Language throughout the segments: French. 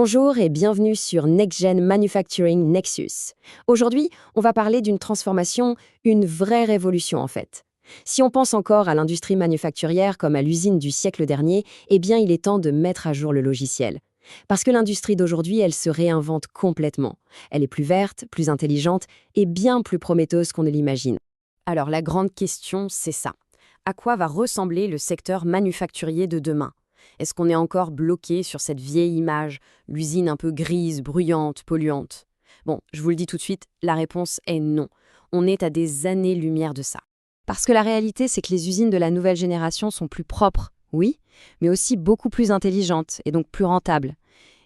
Bonjour et bienvenue sur Next Gen Manufacturing Nexus. Aujourd'hui, on va parler d'une transformation, une vraie révolution en fait. Si on pense encore à l'industrie manufacturière comme à l'usine du siècle dernier, eh bien il est temps de mettre à jour le logiciel. Parce que l'industrie d'aujourd'hui, elle se réinvente complètement. Elle est plus verte, plus intelligente et bien plus prometteuse qu'on ne l'imagine. Alors la grande question, c'est ça. À quoi va ressembler le secteur manufacturier de demain ? Est-ce qu'on est encore bloqué sur cette vieille image, l'usine un peu grise, bruyante, polluante? Bon, je vous le dis tout de suite, la réponse est non. On est à des années-lumière de ça. Parce que la réalité, c'est que les usines de la nouvelle génération sont plus propres, oui, mais aussi beaucoup plus intelligentes et donc plus rentables.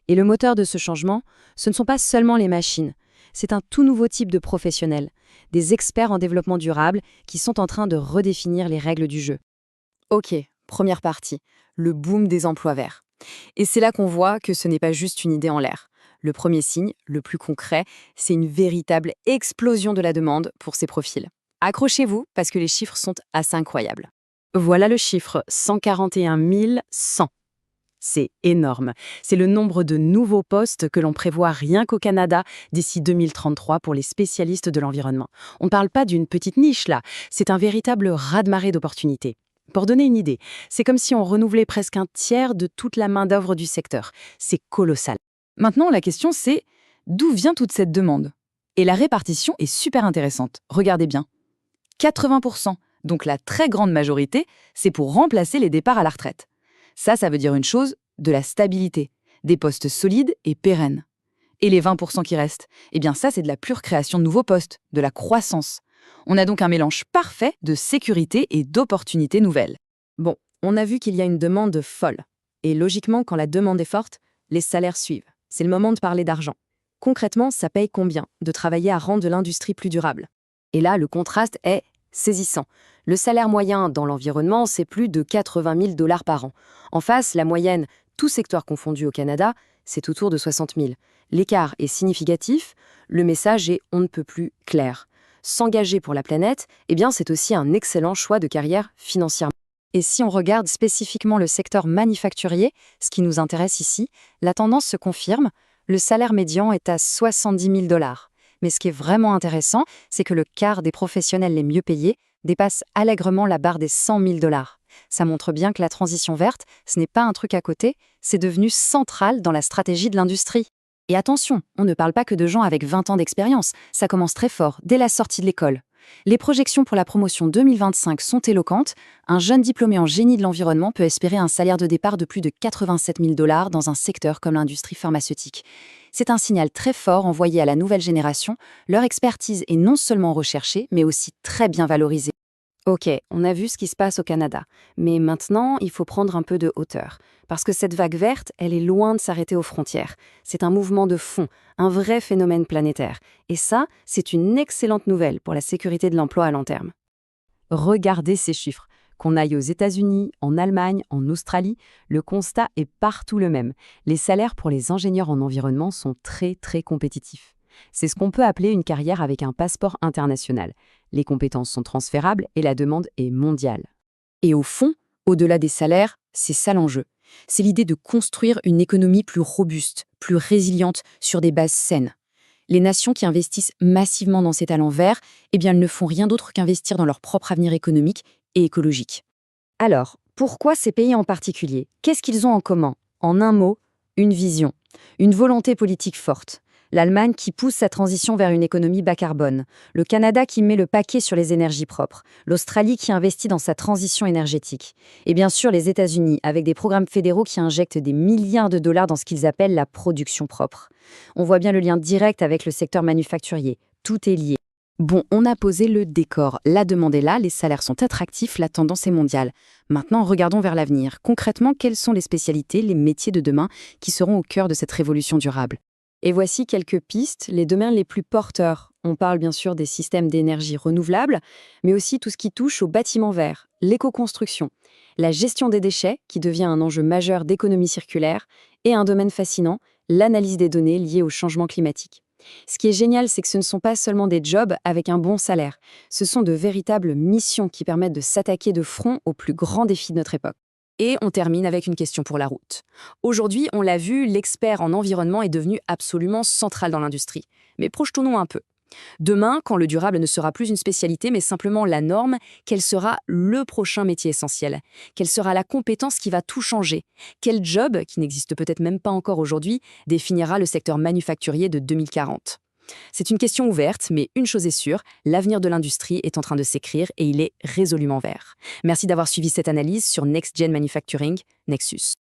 Et le moteur de ce changement, ce ne sont pas seulement les machines. C'est un tout nouveau type de professionnels, des experts en développement durable qui sont en train de redéfinir les règles du jeu. Ok, première partie, le boom des emplois verts. Et c'est là qu'on voit que ce n'est pas juste une idée en l'air. Le premier signe, le plus concret, c'est une véritable explosion de la demande pour ces profils. Accrochez-vous parce que les chiffres sont assez incroyables. Voilà le chiffre, 141 100. C'est énorme. C'est le nombre de nouveaux postes que l'on prévoit rien qu'au Canada d'ici 2033 pour les spécialistes de l'environnement. On ne parle pas d'une petite niche là, c'est un véritable raz-de-marée d'opportunités. Pour donner une idée, c'est comme si on renouvelait presque un tiers de toute la main-d'œuvre du secteur. C'est colossal. Maintenant, la question c'est d'où vient toute cette demande? Et la répartition est super intéressante. Regardez bien. 80%, donc la très grande majorité, c'est pour remplacer les départs à la retraite. Ça veut dire une chose, de la stabilité, des postes solides et pérennes. Et les 20% qui restent, eh bien ça c'est de la pure création de nouveaux postes, de la croissance. On a donc un mélange parfait de sécurité et d'opportunités nouvelles. Bon, on a vu qu'il y a une demande folle. Et logiquement, quand la demande est forte, les salaires suivent. C'est le moment de parler d'argent. Concrètement, ça paye combien de travailler à rendre l'industrie plus durable? Et là, le contraste est saisissant. Le salaire moyen dans l'environnement, c'est plus de 80 000 $ par an. En face, la moyenne, tout secteur confondu au Canada, c'est autour de 60 000. L'écart est significatif, le message est on ne peut plus clair. S'engager pour la planète, eh bien c'est aussi un excellent choix de carrière financièrement. Et si on regarde spécifiquement le secteur manufacturier, ce qui nous intéresse ici, la tendance se confirme, le salaire médian est à 70 000 $. Mais ce qui est vraiment intéressant, c'est que le quart des professionnels les mieux payés dépasse allègrement la barre des 100 000 $. Ça montre bien que la transition verte, ce n'est pas un truc à côté, c'est devenu central dans la stratégie de l'industrie. Et attention, on ne parle pas que de gens avec 20 ans d'expérience, ça commence très fort, dès la sortie de l'école. Les projections pour la promotion 2025 sont éloquentes. Un jeune diplômé en génie de l'environnement peut espérer un salaire de départ de plus de 87 000 $ dans un secteur comme l'industrie pharmaceutique. C'est un signal très fort envoyé à la nouvelle génération. Leur expertise est non seulement recherchée, mais aussi très bien valorisée. Ok, on a vu ce qui se passe au Canada, mais maintenant, il faut prendre un peu de hauteur. Parce que cette vague verte, elle est loin de s'arrêter aux frontières. C'est un mouvement de fond, un vrai phénomène planétaire. Et ça, c'est une excellente nouvelle pour la sécurité de l'emploi à long terme. Regardez ces chiffres. Qu'on aille aux États-Unis, en Allemagne, en Australie, le constat est partout le même. Les salaires pour les ingénieurs en environnement sont très, très compétitifs. C'est ce qu'on peut appeler une carrière avec un passeport international. Les compétences sont transférables et la demande est mondiale. Et au fond, au-delà des salaires, c'est ça l'enjeu. C'est l'idée de construire une économie plus robuste, plus résiliente, sur des bases saines. Les nations qui investissent massivement dans ces talents verts, eh bien, elles ne font rien d'autre qu'investir dans leur propre avenir économique et écologique. Alors, pourquoi ces pays en particulier? Qu'est-ce qu'ils ont en commun? En un mot, une vision, une volonté politique forte. L'Allemagne qui pousse sa transition vers une économie bas carbone, le Canada qui met le paquet sur les énergies propres, l'Australie qui investit dans sa transition énergétique, et bien sûr les États-Unis avec des programmes fédéraux qui injectent des milliards de dollars dans ce qu'ils appellent la production propre. On voit bien le lien direct avec le secteur manufacturier, tout est lié. Bon, on a posé le décor, la demande est là, les salaires sont attractifs, la tendance est mondiale. Maintenant, regardons vers l'avenir. Concrètement, quelles sont les spécialités, les métiers de demain qui seront au cœur de cette révolution durable? Et voici quelques pistes, les domaines les plus porteurs. On parle bien sûr des systèmes d'énergie renouvelables, mais aussi tout ce qui touche au bâtiment vert, l'éco-construction, la gestion des déchets, qui devient un enjeu majeur d'économie circulaire, et un domaine fascinant, l'analyse des données liées au changement climatique. Ce qui est génial, c'est que ce ne sont pas seulement des jobs avec un bon salaire, ce sont de véritables missions qui permettent de s'attaquer de front aux plus grands défis de notre époque. Et on termine avec une question pour la route. Aujourd'hui, on l'a vu, l'expert en environnement est devenu absolument central dans l'industrie. Mais projetons-nous un peu. Demain, quand le durable ne sera plus une spécialité mais simplement la norme, quel sera le prochain métier essentiel? Quelle sera la compétence qui va tout changer? Quel job, qui n'existe peut-être même pas encore aujourd'hui, définira le secteur manufacturier de 2040? C'est une question ouverte, mais une chose est sûre, l'avenir de l'industrie est en train de s'écrire et il est résolument vert. Merci d'avoir suivi cette analyse sur Next Gen Manufacturing, Nexus.